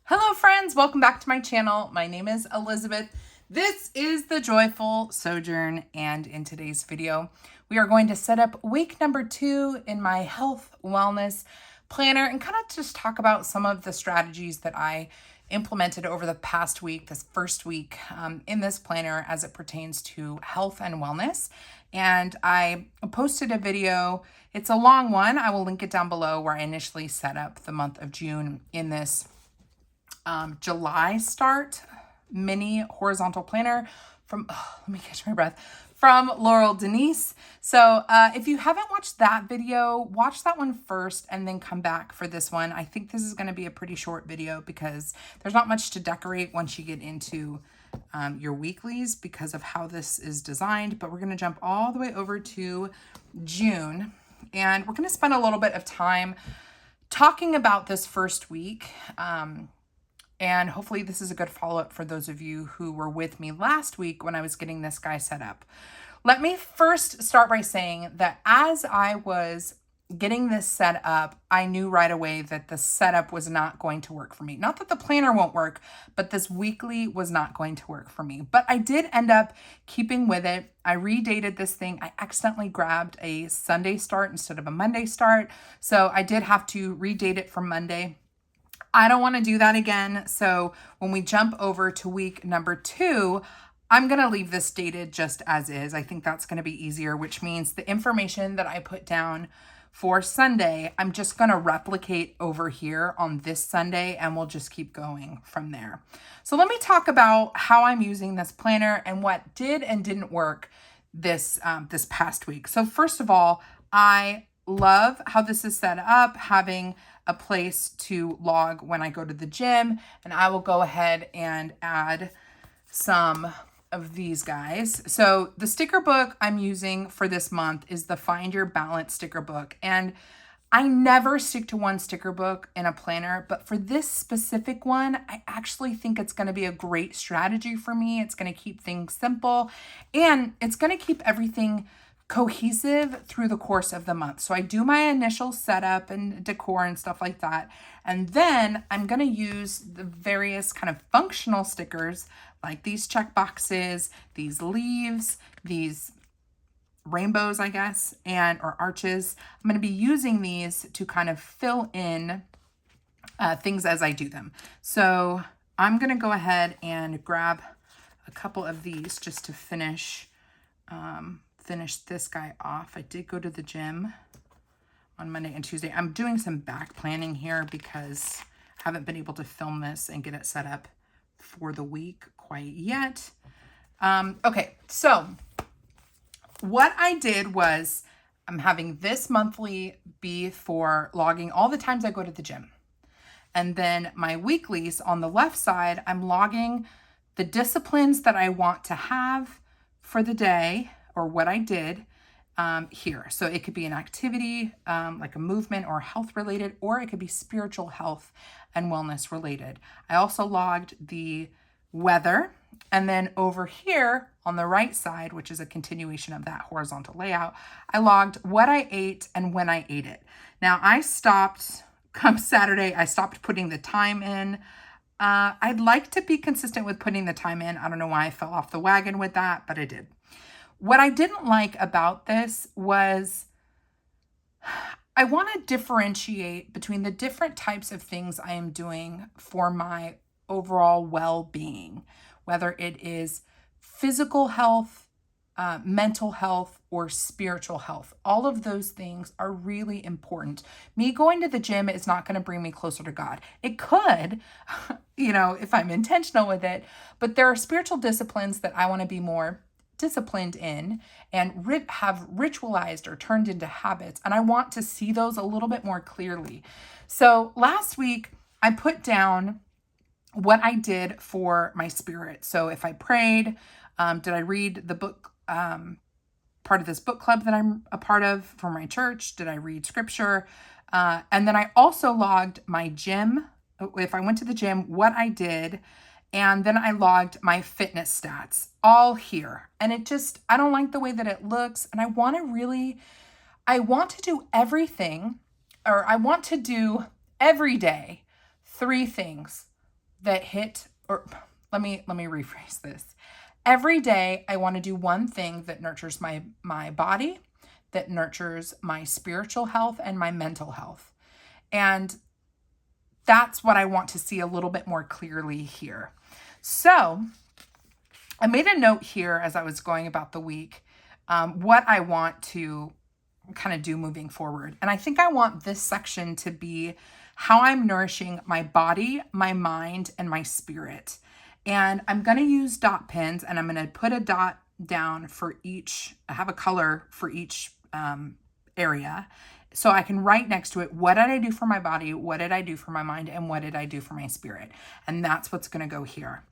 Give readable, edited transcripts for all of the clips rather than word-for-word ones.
Hello friends, welcome back to my channel. My name is Elizabeth. This is the Joyful Sojourn, and in today's video, we are going to set up week number 2 in my health wellness planner and kind of just talk about some of the strategies that I implemented over the past week, this first week in this planner as it pertains to health and wellness. And I posted a video. It's a long one. I will link it down below where I initially set up the month of June in this July start mini horizontal planner from, let me catch my breath, from Laurel Denise. So if you haven't watched that video, watch that one first and then come back for this one. I think this is going to be a pretty short video because there's not much to decorate once you get into your weeklies because of how this is designed. But we're going to jump all the way over to June, and we're going to spend a little bit of time talking about this first week. And hopefully this is a good follow-up for those of you who were with me last week when I was getting this guy set up. Let me first start by saying that as I was getting this set up, I knew right away that the setup was not going to work for me. Not that the planner won't work, but this weekly was not going to work for me. But I did end up keeping with it. I redated this thing. I accidentally grabbed a Sunday start instead of a Monday start. So I did have to redate it from Monday. I don't want to do that again. So when we jump over to week number 2, I'm going to leave this dated just as is. I think that's going to be easier, which means the information that I put down for Sunday, I'm just going to replicate over here on this Sunday, and we'll just keep going from there. So let me talk about how I'm using this planner and what did and didn't work this past week. So first of all, I love how this is set up, having a place to log when I go to the gym, and I will go ahead and add some of these guys. So the sticker book I'm using for this month is the Find Your Balance sticker book, and I never stick to one sticker book in a planner, but for this specific one, I actually think it's going to be a great strategy for me. It's going to keep things simple, and it's going to keep everything cohesive through the course of the month. So I do my initial setup and decor and stuff like that. And then I'm going to use the various kind of functional stickers like these check boxes, these leaves, these rainbows, I guess, or arches. I'm going to be using these to kind of fill in things as I do them. So I'm going to go ahead and grab a couple of these just to finish this guy off. I did go to the gym on Monday and Tuesday. I'm doing some back planning here because I haven't been able to film this and get it set up for the week quite yet. Okay, so what I did was I'm having this monthly be for logging all the times I go to the gym. And then my weeklies on the left side, I'm logging the disciplines that I want to have for the day, or what I did here. So it could be an activity, like a movement or health related, or it could be spiritual health and wellness related. I also logged the weather. And then over here on the right side, which is a continuation of that horizontal layout, I logged what I ate and when I ate it. Now come Saturday, I stopped putting the time in. I'd like to be consistent with putting the time in. I don't know why I fell off the wagon with that, but I did. What I didn't like about this was I want to differentiate between the different types of things I am doing for my overall well-being, whether it is physical health, mental health, or spiritual health. All of those things are really important. Me going to the gym is not going to bring me closer to God. It could, if I'm intentional with it, but there are spiritual disciplines that I want to be more disciplined in and have ritualized or turned into habits. And I want to see those a little bit more clearly. So last week I put down what I did for my spirit. So if I prayed, did I read the book, part of this book club that I'm a part of for my church? Did I read scripture? And then I also logged my gym. If I went to the gym, what I did. And then I logged my fitness stats all here. And I don't like the way that it looks. And I want to do everything, or I want to do every day 3 things. that hit, or let me rephrase this. Every day I want to do one thing that nurtures my body, that nurtures my spiritual health and my mental health. And that's what I want to see a little bit more clearly here. So I made a note here as I was going about the week, what I want to kind of do moving forward. And I think I want this section to be how I'm nourishing my body, my mind, and my spirit. And I'm going to use dot pins, and I'm going to put a dot down for each, I have a color for each area. So I can write next to it, what did I do for my body? What did I do for my mind? And what did I do for my spirit? And that's what's going to go here.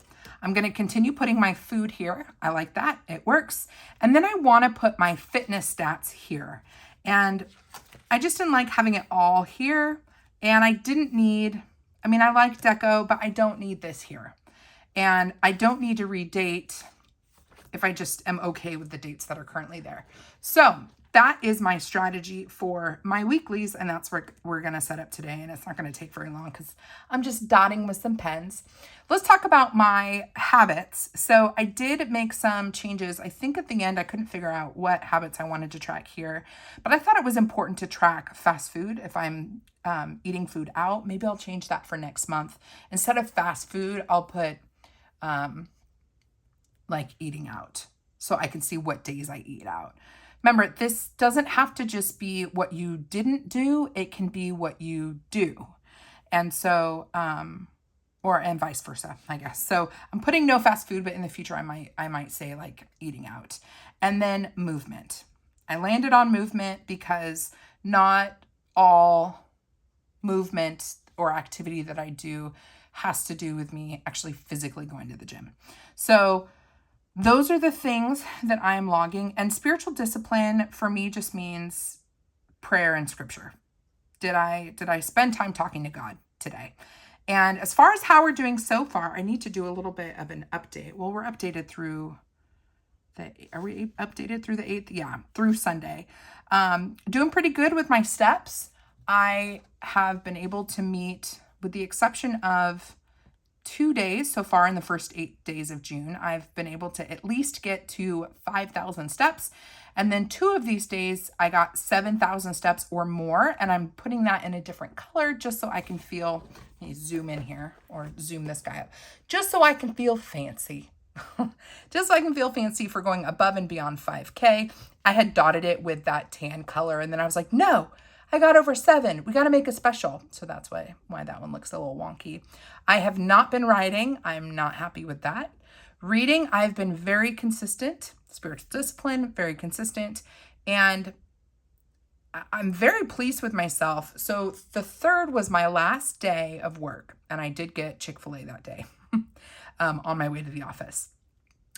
I'm going to continue putting my food here. I like that. It works. And then I want to put my fitness stats here. And I just didn't like having it all here. And I didn't need, I mean, I like deco, but I don't need this here. And I don't need to redate if I just am okay with the dates that are currently there. So that is my strategy for my weeklies, and that's what we're going to set up today, and it's not going to take very long because I'm just dotting with some pens. Let's talk about my habits. So I did make some changes. I think at the end I couldn't figure out what habits I wanted to track here, but I thought it was important to track fast food if I'm eating food out. Maybe I'll change that for next month. Instead of fast food, I'll put like eating out so I can see what days I eat out. Remember, this doesn't have to just be what you didn't do. It can be what you do. And so, and vice versa, I guess. So I'm putting no fast food, but in the future, I might say like eating out. And then movement. I landed on movement because not all movement or activity that I do has to do with me actually physically going to the gym. So those are the things that I'm logging. And spiritual discipline for me just means prayer and scripture. Did I spend time talking to God today? And as far as how we're doing so far, I need to do a little bit of an update. Well, we're updated through are we updated through the 8th? Yeah, through Sunday. Doing pretty good with my steps. I have been able to meet, with the exception of 2 days so far in the first 8 days of June, I've been able to at least get to 5,000 steps. And then 2 of these days, I got 7,000 steps or more. And I'm putting that in a different color just so I can feel, let me zoom in here or zoom this guy up, just so I can feel fancy. Just so I can feel fancy for going above and beyond 5K. I had dotted it with that tan color. And then I was like, no, I got over 7. We got to make a special. So that's why that one looks a little wonky. I have not been writing. I'm not happy with that. Reading, I've been very consistent. Spiritual discipline, very consistent. And I'm very pleased with myself. So the 3rd was my last day of work. And I did get Chick-fil-A that day on my way to the office.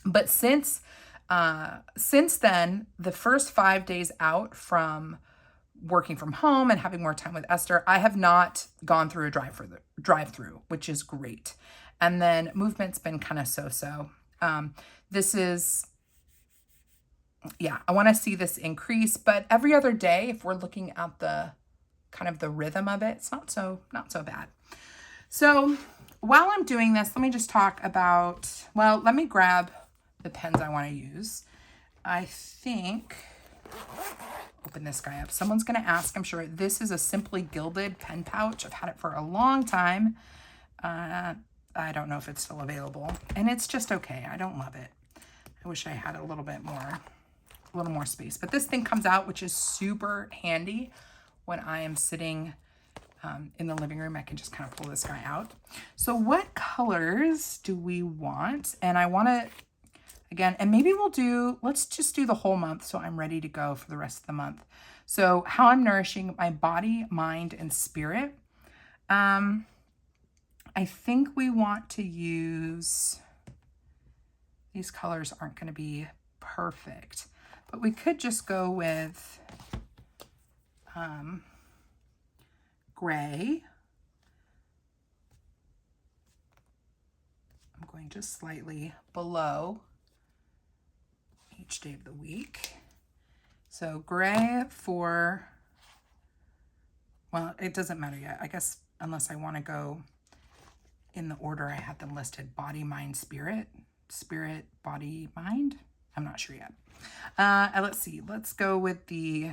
But since then, the first 5 days out from working from home and having more time with Esther, I have not gone through a drive-through, which is great. And then movement's been kind of so-so. This is, yeah, I want to see this increase, but every other day, if we're looking at the kind of the rhythm of it, it's not so bad. So while I'm doing this, let me just talk about, well, let me grab the pens I want to use. I think, open this guy up. Someone's going to ask, I'm sure. This is a Simply Gilded pen pouch. I've had it for a long time. I don't know if it's still available. And it's just okay. I don't love it. I wish I had a little more space. But this thing comes out, which is super handy when I am sitting in the living room. I can just kind of pull this guy out. So what colors do we want? And I want to, again, and maybe let's just do the whole month so I'm ready to go for the rest of the month. So how I'm nourishing my body, mind, and spirit. I think we want to use, these colors aren't going to be perfect, but we could just go with gray. I'm going just slightly below each day of the week. So gray for, well, it doesn't matter yet, I guess, unless I want to go in the order I had them listed: body, mind, spirit, spirit, body, mind. I'm not sure yet. Let's see. Let's go with the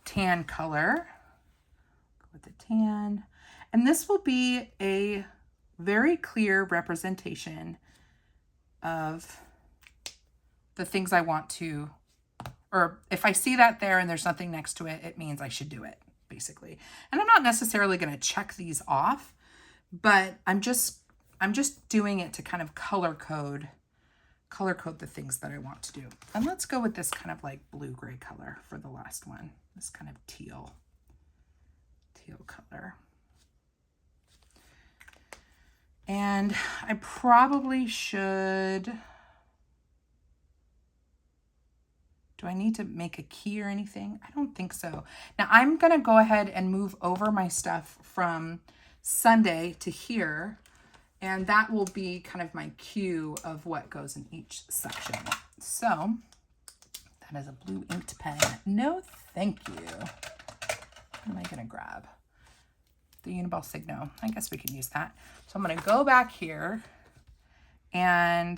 tan color. Go with the tan. And this will be a very clear representation of the things I want to, or if I see that there and there's nothing next to it, it means I should do it, basically. And I'm not necessarily going to check these off, but I'm just doing it to kind of color code the things that I want to do. And let's go with this kind of like blue-gray color for the last one. This kind of teal color. And I probably should, do I need to make a key or anything? I don't think so. Now I'm going to go ahead and move over my stuff from Sunday to here, and that will be kind of my cue of what goes in each section. So that is a blue inked pen. No, thank you. What am I going to grab? The Uniball Signo. I guess we can use that. So I'm going to go back here and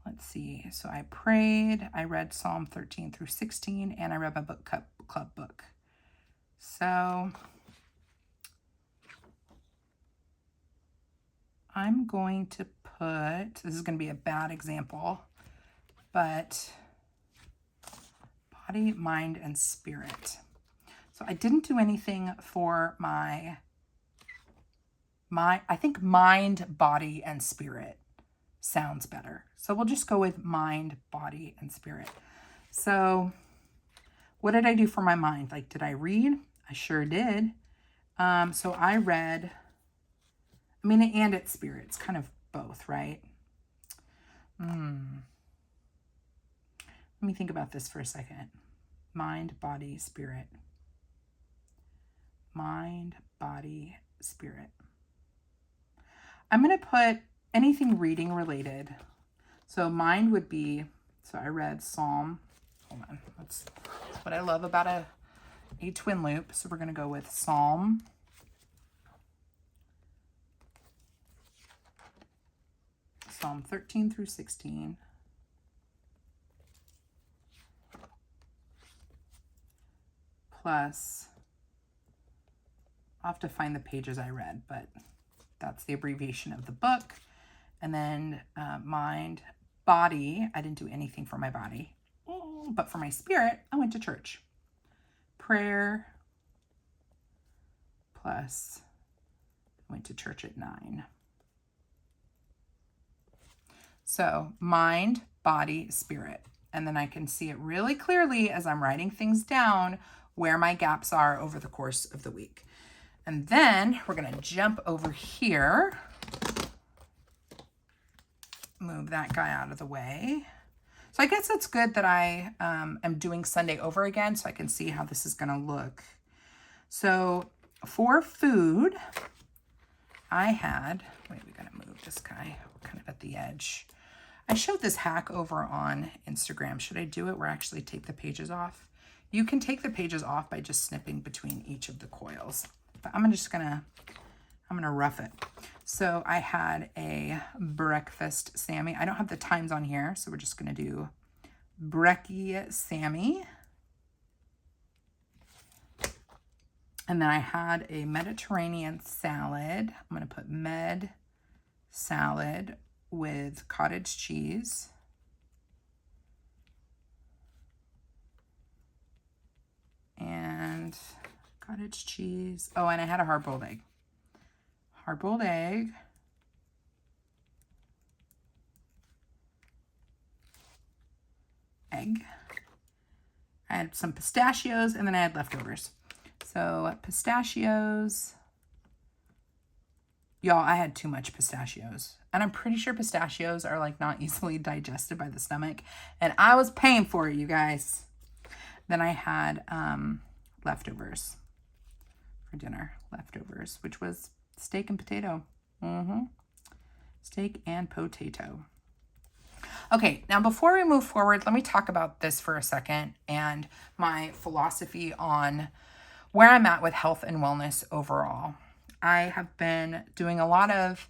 let's see. So I prayed, I read Psalm 13 through 16, and I read my book club book. So I'm going to put, this is going to be a bad example, but body, mind, and spirit. So I didn't do anything for my I think mind, body, and spirit sounds better. So we'll just go with mind, body, and spirit. So what did I do for my mind? Like, did I read? I sure did. So I read, I mean, and it's spirit. It's kind of both, right? Let me think about this for a second. Mind, body, spirit. Mind, body, spirit. I'm going to put anything reading related. So mind would be, so I read Psalm. Hold on. That's what I love about a twin loop. So we're going to go with Psalm 13 through 16. Plus, I'll have to find the pages I read, but that's the abbreviation of the book. And then mind, body, I didn't do anything for my body, but for my spirit, I went to church. Prayer, plus I went to church at 9. So mind, body, spirit. And then I can see it really clearly as I'm writing things down where my gaps are over the course of the week. And then we're going to jump over here. Move that guy out of the way. So I guess it's good that I am doing Sunday over again so I can see how this is going to look. So for food, I had, wait, we got to move this guy kind of at the edge. I showed this hack over on Instagram. Should I do it where I actually take the pages off? You can take the pages off by just snipping between each of the coils. But I'm gonna rough it. So I had a breakfast Sammy. I don't have the times on here, so we're just gonna do brekkie Sammy. And then I had a Mediterranean salad. I'm gonna put med salad with cottage cheese. And cottage cheese. Oh, and I had a hard-boiled egg. Hard-boiled egg. Egg. I had some pistachios, and then I had leftovers. So pistachios. Y'all, I had too much pistachios. And I'm pretty sure pistachios are like not easily digested by the stomach. And I was paying for it, you guys. Then I had leftovers for dinner. Leftovers, which was steak and potato. Steak and potato. Okay, now before we move forward, let me talk about this for a second and my philosophy on where I'm at with health and wellness overall. I have been doing a lot of,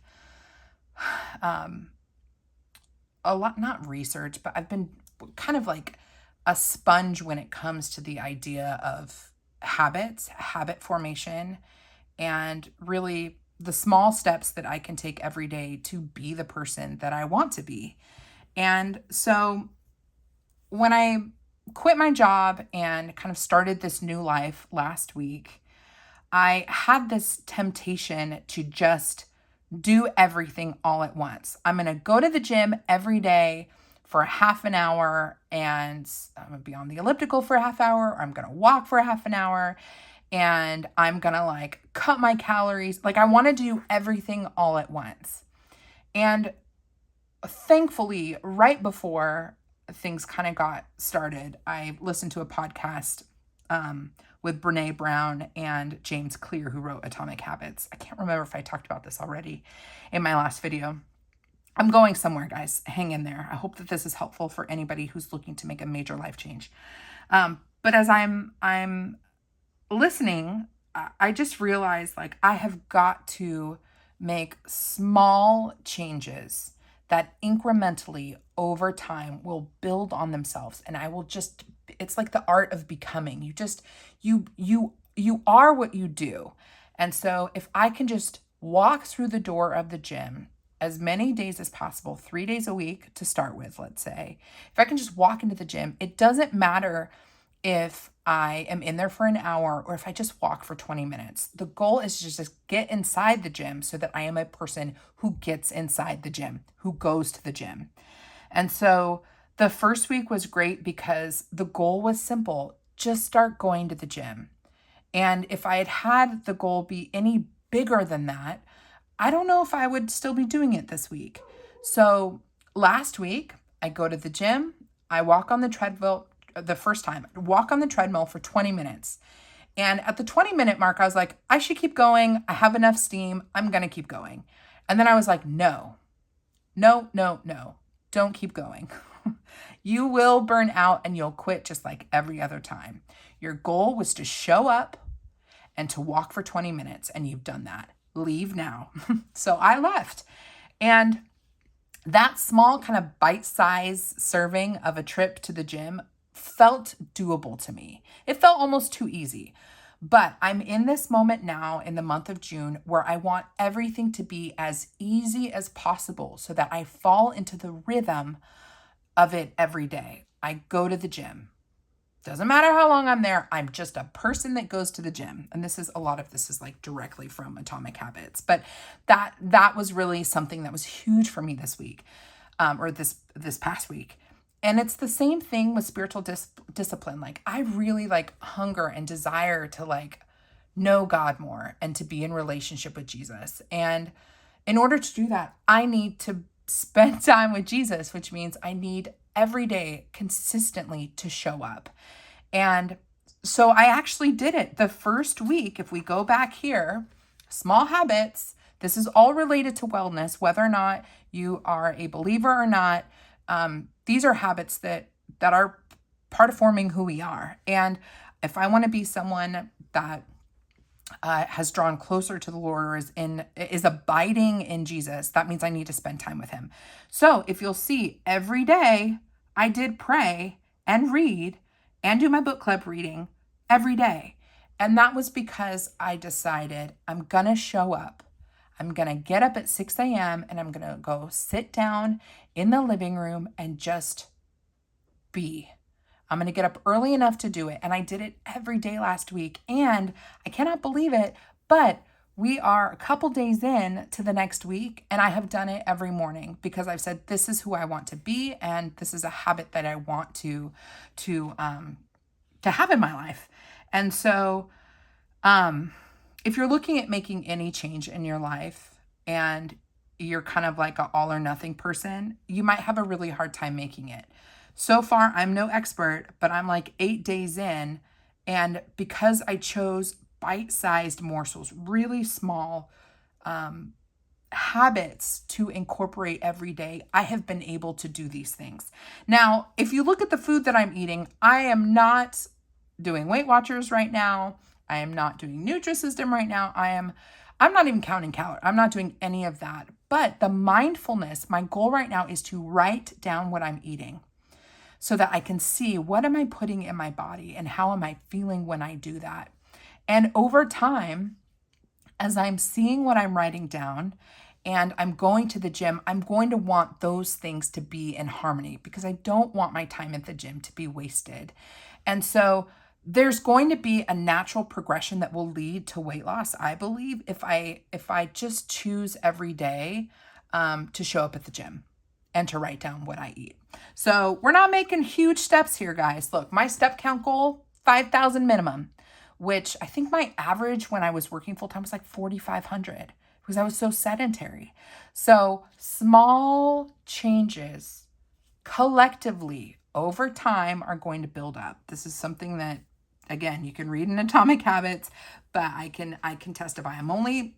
not research, but I've been kind of like a sponge when it comes to the idea of habits, habit formation, and really the small steps that I can take every day to be the person that I want to be. And so when I quit my job and kind of started this new life last week, I had this temptation to just do everything all at once. I'm going to go to the gym every day for a half an hour, and I'm going to be on the elliptical for a half hour, or I'm going to walk for a half an hour, and I'm going to like cut my calories. Like I want to do everything all at once. And thankfully, right before things kind of got started, I listened to a podcast with Brene Brown and James Clear, who wrote Atomic Habits. I can't remember if I talked about this already in my last video. I'm going somewhere, guys. Hang in there. I hope that this is helpful for anybody who's looking to make a major life change. But as I'm listening, I just realized like I have got to make small changes that incrementally over time will build on themselves. And I will just, it's like the art of becoming. You are what you do. And so if I can just walk through the door of the gym as many days as possible, 3 days a week to start with, let's say, if I can just walk into the gym, it doesn't matter if I am in there for an hour or if I just walk for 20 minutes. The goal is to just get inside the gym so that I am a person who gets inside the gym, who goes to the gym. And so the first week was great because the goal was simple. Just start going to the gym. And if I had had the goal be any bigger than that, I don't know if I would still be doing it this week. So last week, I go to the gym, I walk on the treadmill. The first time, walk on the treadmill for 20 minutes. And at the 20-minute mark, I was like, I should keep going. I have enough steam. I'm going to keep going. And then I was like, no, don't keep going. You will burn out and you'll quit just like every other time. Your goal was to show up and to walk for 20 minutes, and you've done that. Leave now. So I left. And that small kind of bite-sized serving of a trip to the gym felt doable to me. It felt almost too easy. But I'm in this moment now in the month of June where I want everything to be as easy as possible so that I fall into the rhythm of it every day. I go to the gym. Doesn't matter how long I'm there. I'm just a person that goes to the gym. And a lot of this is like directly from Atomic Habits. But that was really something that was huge for me this week, or this past week. And it's the same thing with spiritual discipline. Like I really like hunger and desire to like know God more and to be in relationship with Jesus. And in order to do that, I need to spend time with Jesus, which means I need every day consistently to show up. And so I actually did it the first week. If we go back here, small habits, this is all related to wellness, whether or not you are a believer or not. These are habits that are part of forming who we are. And if I want to be someone that has drawn closer to the Lord or is abiding in Jesus, that means I need to spend time with him. So if you'll see, every day I did pray and read and do my book club reading every day. And that was because I decided I'm going to show up. I'm going to get up at 6 a.m. and I'm going to go sit down in the living room and just be. I'm going to get up early enough to do it. And I did it every day last week. And I cannot believe it, but we are a couple days in to the next week. And I have done it every morning because I've said, this is who I want to be. And this is a habit that I want to have in my life. And so, if you're looking at making any change in your life and you're kind of like an all or nothing person, you might have a really hard time making it. So far, I'm no expert, but I'm like 8 days in. And because I chose bite-sized morsels, really small habits to incorporate every day, I have been able to do these things. Now, if you look at the food that I'm eating, I am not doing Weight Watchers right now. I am not doing Nutrisystem right now. I'm not even counting calories. I'm not doing any of that. But the mindfulness, my goal right now is to write down what I'm eating so that I can see what am I putting in my body and how am I feeling when I do that. And over time, as I'm seeing what I'm writing down and I'm going to the gym, I'm going to want those things to be in harmony because I don't want my time at the gym to be wasted. And so there's going to be a natural progression that will lead to weight loss, I believe, if I just choose every day to show up at the gym and to write down what I eat. So we're not making huge steps here, guys. Look, my step count goal, 5,000 minimum, which I think my average when I was working full time was like 4,500 because I was so sedentary. So small changes collectively over time are going to build up. This is something that, again, you can read in Atomic Habits, but I can testify. I'm only,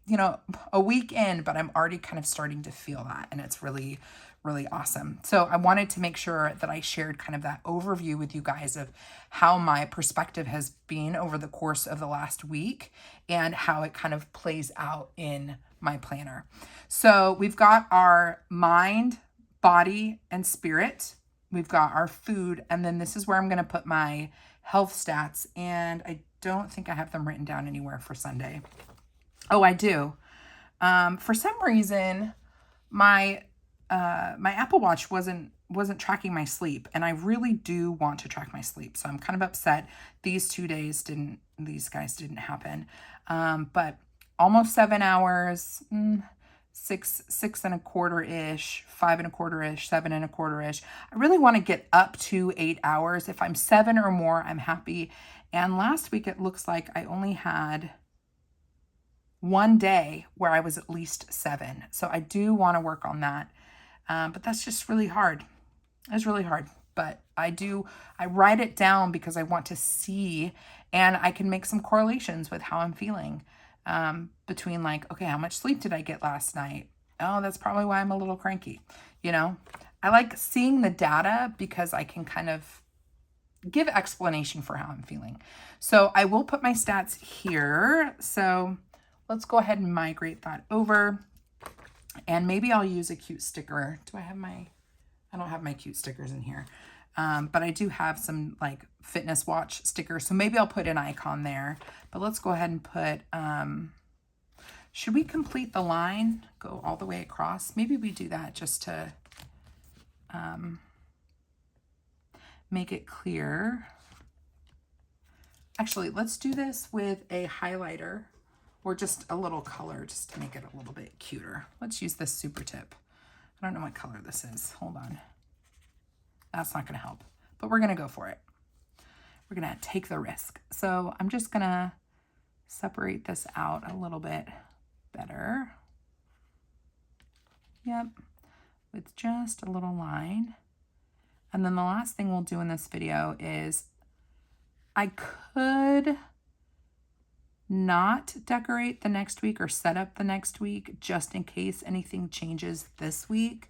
a week in, but I'm already kind of starting to feel that. And it's really, really awesome. So I wanted to make sure that I shared kind of that overview with you guys of how my perspective has been over the course of the last week and how it kind of plays out in my planner. So we've got our mind, body, and spirit. We've got our food. And then this is where I'm going to put my health stats. And I don't think I have them written down anywhere for Sunday. Oh, I do. For some reason, my Apple Watch wasn't tracking my sleep, and I really do want to track my sleep. So I'm kind of upset. These guys didn't happen. But almost 7 hours, 6.25-ish, 5.25-ish, 7.25-ish. I really want to get up to 8 hours. If I'm 7 or more, I'm happy. And last week, it looks like I only had one day where I was at least 7. So I do want to work on that. But that's just really hard. It's really hard. But I write it down because I want to see, and I can make some correlations with how I'm feeling. Between like, okay, how much sleep did I get last night? Oh, that's probably why I'm a little cranky. I like seeing the data because I can kind of give explanation for how I'm feeling. So I will put my stats here. So let's go ahead and migrate that over. And maybe I'll use a cute sticker. I don't have my cute stickers in here. But I do have some like fitness watch stickers. So maybe I'll put an icon there. But let's go ahead and put, should we complete the line? Go all the way across? Maybe we do that just to make it clear. Actually, let's do this with a highlighter or just a little color just to make it a little bit cuter. Let's use this super tip. I don't know what color this is. Hold on. That's not going to help, but we're going to go for it. We're going to take the risk. So I'm just going to separate this out a little bit better. Yep. With just a little line. And then the last thing we'll do in this video is I could not decorate the next week or set up the next week just in case anything changes this week.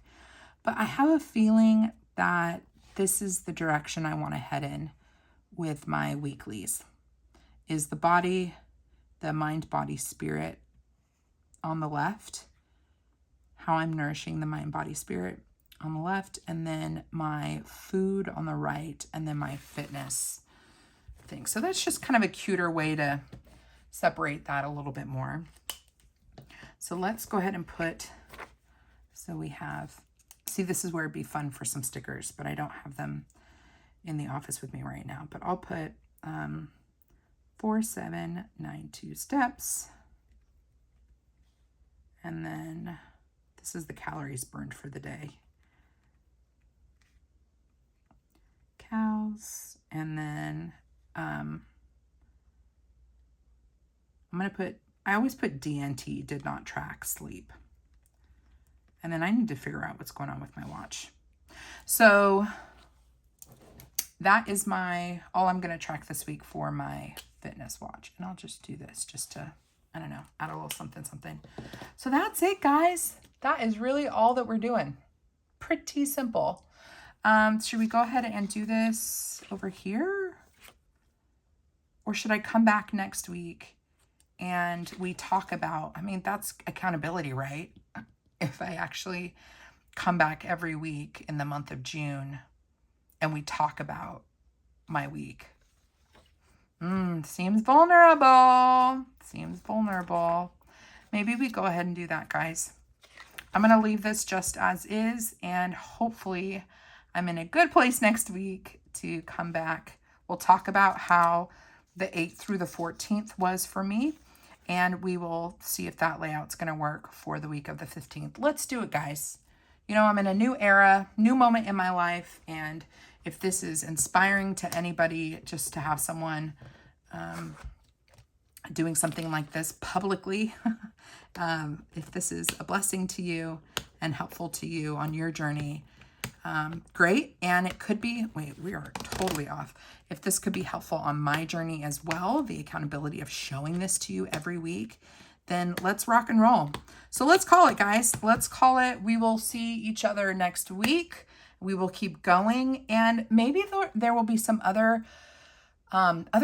But I have a feeling that this is the direction I want to head in with my weeklies. Is the body, the mind, body, spirit on the left, how I'm nourishing the mind, body, spirit on the left, and then my food on the right, and then my fitness thing. So that's just kind of a cuter way to separate that a little bit more. So let's go ahead and put, so we have, see, this is where it'd be fun for some stickers, but I don't have them in the office with me right now. But I'll put 4792 steps. And then this is the calories burned for the day. Cows. And then I'm going to put, I always put DNT, did not track sleep. And then I need to figure out what's going on with my watch. So that is all I'm going to track this week for my fitness watch. And I'll just do this just to, I don't know, add a little something. So that's it, guys. That is really all that we're doing. Pretty simple. Should we go ahead and do this over here? Or should I come back next week and we talk about, I mean, that's accountability, right? If I actually come back every week in the month of June and we talk about my week. Seems vulnerable. Seems vulnerable. Maybe we go ahead and do that, guys. I'm going to leave this just as is, and hopefully I'm in a good place next week to come back. We'll talk about how the 8th through the 14th was for me, and we will see if that layout's going to work for the week of the 15th. Let's do it, guys. You know, I'm in a new era, new moment in my life, and if this is inspiring to anybody, just to have someone doing something like this publicly, if this is a blessing to you and helpful to you on your journey, great. And it could be, wait, we are totally off. If this could be helpful on my journey as well, the accountability of showing this to you every week, then let's rock and roll. So let's call it, guys. Let's call it. We will see each other next week. We will keep going. And maybe there will be some other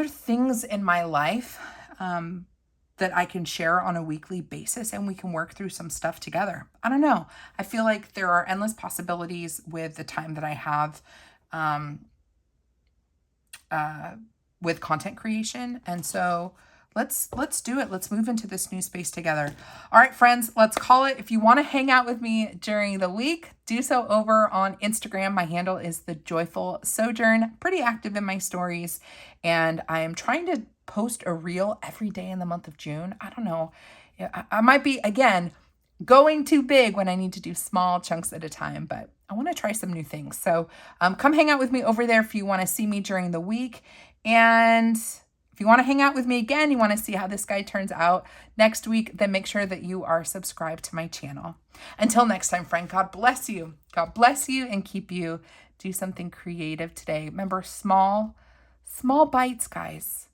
things in my life that I can share on a weekly basis, and we can work through some stuff together. I don't know. I feel like there are endless possibilities with the time that I have with content creation. And so let's do it. Let's move into this new space together. All right, friends, let's call it. If you want to hang out with me during the week, do so over on Instagram. My handle is The Joyful Sojourn. Pretty active in my stories, and I am trying to post a reel every day in the month of June. I don't know. I might be, again, going too big when I need to do small chunks at a time, but I want to try some new things. So come hang out with me over there if you want to see me during the week. And if you want to hang out with me again, you want to see how this guy turns out next week, then make sure that you are subscribed to my channel. Until next time, friend, God bless you. God bless you and keep you. Do something creative today. Remember, small bites, guys.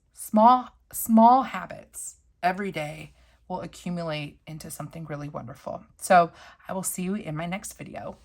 Small habits every day will accumulate into something really wonderful. So I will see you in my next video.